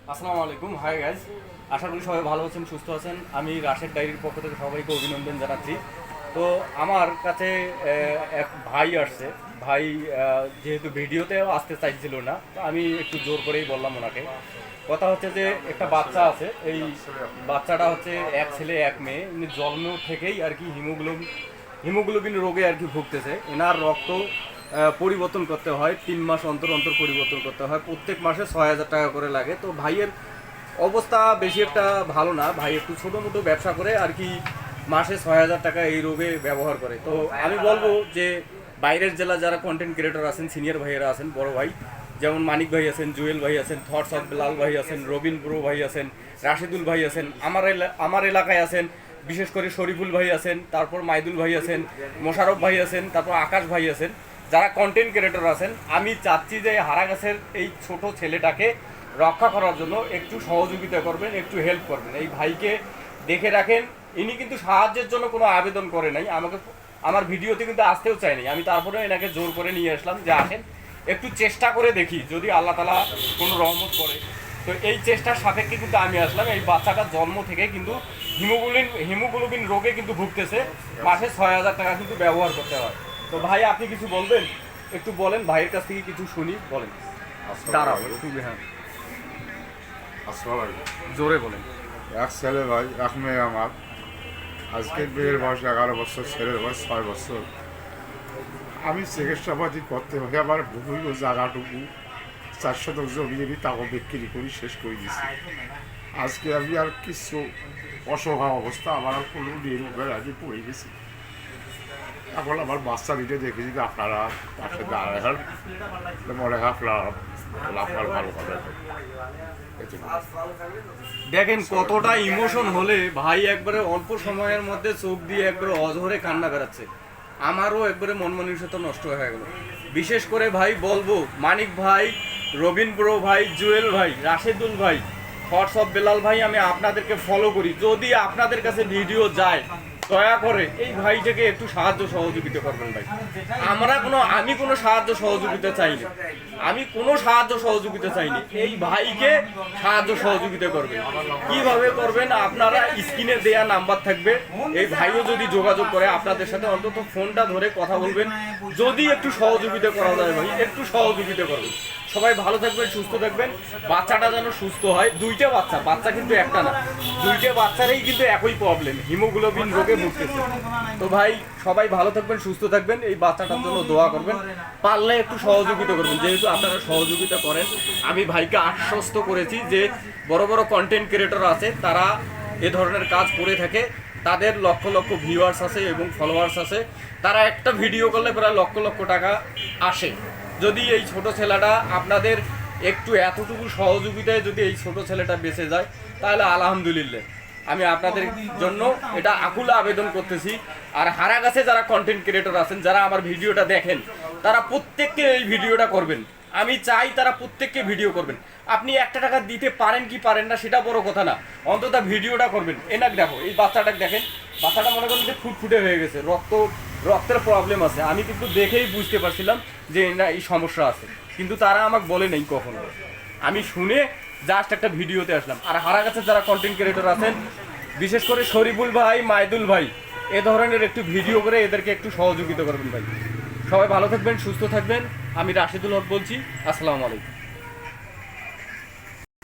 আসসালামু আলাইকুম, hi guys. আশা করি সবাই ভালো আছেন, সুস্থ আছেন। আমি রাশেদ ডায়েরির পক্ষ থেকে সবাইকে অভিনন্দন জানাচ্ছি। তো আমার কাছে এক ভাই আসছে। ভাই যেহেতু ভিডিওতেও আসতে চাইছিল না, তো আমি একটু জোর করেই বললাম ওনাকে। কথা হচ্ছে যে একটা বাচ্চা আছে, এই বাচ্চাটা হচ্ছে এক ছেলে এক মেয়ে। উনি জন্ম থেকেই আর কি হিমোগ্লোবিন রোগে আর কি ভুগতেছে। এনার রক্ত পরিবর্তন করতে হয়, 3 মাস অন্তর অন্তর পরিবর্তন করতে হয়, প্রত্যেক মাসে 6,000 টাকা করে লাগে। তো ভাইয়ের অবস্থা বেশি একটা ভালো না। ভাই একটু ছোটো মোটো ব্যবসা করে আর কি মাসে 6,000 টাকা এই রোগে ব্যবহার করে। তো আমি বলবো যে বাইরের জেলা যারা কন্টেন্ট ক্রিয়েটর আছেন, সিনিয়র ভাইয়েরা আছেন, বড় ভাই যেমন মানিক ভাই আছেন, জুয়েল ভাই আছেন, থটস অফ বেলাল ভাই আছেন, রবিন ব্রো ভাই আছেন, রাশিদুল ভাই আছেন, আমার এলাকায় আছেন, বিশেষ করে শরীফুল ভাই আছেন, তারপর মাইদুল ভাই আছেন, মোশারফ ভাই আছেন, তারপর আকাশ ভাই আছেন, যারা কন্টেন্ট ক্রিয়েটর আছেন। আমি চাচ্ছি যে হারাগাছের এই ছোট ছেলেটাকে রক্ষা করার জন্য একটু সহযোগিতা করবেন, একটু হেল্প করবেন। এই ভাইকে দেখে রাখেন। ইনি কিন্তু সাহায্যের জন্য কোনো আবেদন করে নাই, আমাকে আমার ভিডিওতে কিন্তু আসতেও চাইনি। আমি তারপরে এনাকে জোর করে নিয়ে আসলাম যে আসেন একটু চেষ্টা করে দেখি, যদি আল্লাহ তালা কোনো রহমত করে। তো এই চেষ্টার সাপেক্ষে কিন্তু আমি আসলাম। এই বাচ্চাটার জন্ম থেকে কিন্তু হিমোগ্লোবিন রোগে কিন্তু ভুগতেছে। মাসে 6,000 টাকা কিন্তু ব্যবহার করতে হয়। তো ভাই আপনি কিছু বলবেন? একটু বলেন, ভাইয়ের কাছ থেকে কিছু শুনি, বলেন। দাঁড়াও একটু, হ্যাঁ আসসালামু আলাইকুম। জোরে বলেন। এক ছেলে ভাই, এক মেয়ে আমার। আজকে মেয়ের বয়স 11 বছর, ছেলের বয়স 6 বছর। আমি চিকিৎসাপাতি করতে হয়ে আমার ভূমির জায়গাটুকু 4 শতক জমি তাকে বিক্রি করি শেষ করে দিছি। আজকে আমি আর কিছু অসহায় অবস্থা, আমার আর কোনো নিরূপের আমি পড়ে গেছি। এখন আমার বাচ্চা দিতে দেখেছি যে আপনারা পাশে দাঁড়ান, মনে হয় আপনার ভালো হবে। দেখেন কতটা ইমোশন হলে ভাই একবারে অল্প সময়ের মধ্যে চোখ দিয়ে একবারে অঝরে কান্না বেরাচ্ছে। আমারও একবারে মন মানসিকতা নষ্ট হয়ে গেল। বিশেষ করে ভাই বলবো, মানিক ভাই, রবিন ব্রো ভাই, জুয়েল ভাই, রাশেদুল ভাই, থটস অফ বেলাল ভাই, আমি আপনাদেরকে ফলো করি। যদি আপনাদের কাছে ভিডিও যায়, দয়া করে এই ভাইটাকে একটু সাহায্য সহযোগিতা করবেন ভাই। আমি কোনো সাহায্য সহযোগিতা চাইনি, এই ভাইকে সাহায্য সহযোগিতা করবেন। কিভাবে করবেন? আপনারা স্ক্রিনে দেয়া নাম্বার থাকবে, এই ভাইও যদি যোগাযোগ করে আপনাদের সাথে অন্তত ফোনটা ধরে কথা বলবেন। যদি একটু সহযোগিতা করা যায় ভাই, একটু সহযোগিতা করবেন। সবাই ভালো থাকবেন, সুস্থ থাকবেন। বাচ্চাটা যেন সুস্থ হয়। দুইটা বাচ্চা কিন্তু একটা না, দুইটা বাচ্চারই কিন্তু একই প্রবলেম, হিমোগ্লোবিন রোগে ভুগতেছে। তো ভাই সবাই ভালো থাকবেন, সুস্থ থাকবেন। এই বাচ্চাটার জন্য দোয়া করবেন, পারলে একটু সহযোগিতা করবেন। যেহেতু আপনারা সহযোগিতা করেন, আমি ভাইকে আশ্বস্ত করেছি যে বড় বড় কন্টেন্ট ক্রিয়েটর আছে, তারা এ ধরনের কাজ করে থাকে। তাদের লক্ষ লক্ষ ভিউয়ার্স আছে এবং ফলোয়ার্স আছে। তারা একটা ভিডিও করলে প্রায় লক্ষ লক্ষ টাকা আসে। যদি এই ছোট ছেলেটা আপনাদের একটু এতটুকু সহযোগিতায় যদি এই ছোট ছেলেটা বেঁচে যায়, তাহলে আলহামদুলিল্লাহ। আমি আপনাদের জন্য এটা আকুলা আবেদন করতেছি। আর হারাগাছে যারা কন্টেন্ট ক্রিয়েটর আছেন, যারা আমার ভিডিওটা দেখেন, তারা প্রত্যেককে এই ভিডিওটা করবেন। আমি চাই তারা প্রত্যেককে ভিডিও করবেন। আপনি 1 টাকা দিতে পারেন কি পারেন না সেটা বড় কথা না, অন্তত ভিডিওটা করবেন। এনাক দেখো, এই বাচ্চাটাকে দেখেন, বাচ্চাটা মনে করেন যে ফুটফুটে হয়ে গেছে, রক্তের প্রবলেম আছে। আমি কিন্তু দেখেই বুঝতে পারছিলাম যে না এই সমস্যা আছে, কিন্তু তারা আমাকে বলে নেই কখনো। আমি শুনে জাস্ট একটা ভিডিওতে আসলাম। আর হারাগাছে যারা কন্টেন্ট ক্রিয়েটর আছেন, বিশেষ করে শরীফুল ভাই, মাইদুল ভাই, এ ধরনের একটু ভিডিও করে এদেরকে একটু সহযোগিতা করবেন ভাই। সবাই ভালো থাকবেন, সুস্থ থাকবেন। আমি রাশিদুল হক বলছি। আসসালামু আলাইকুম।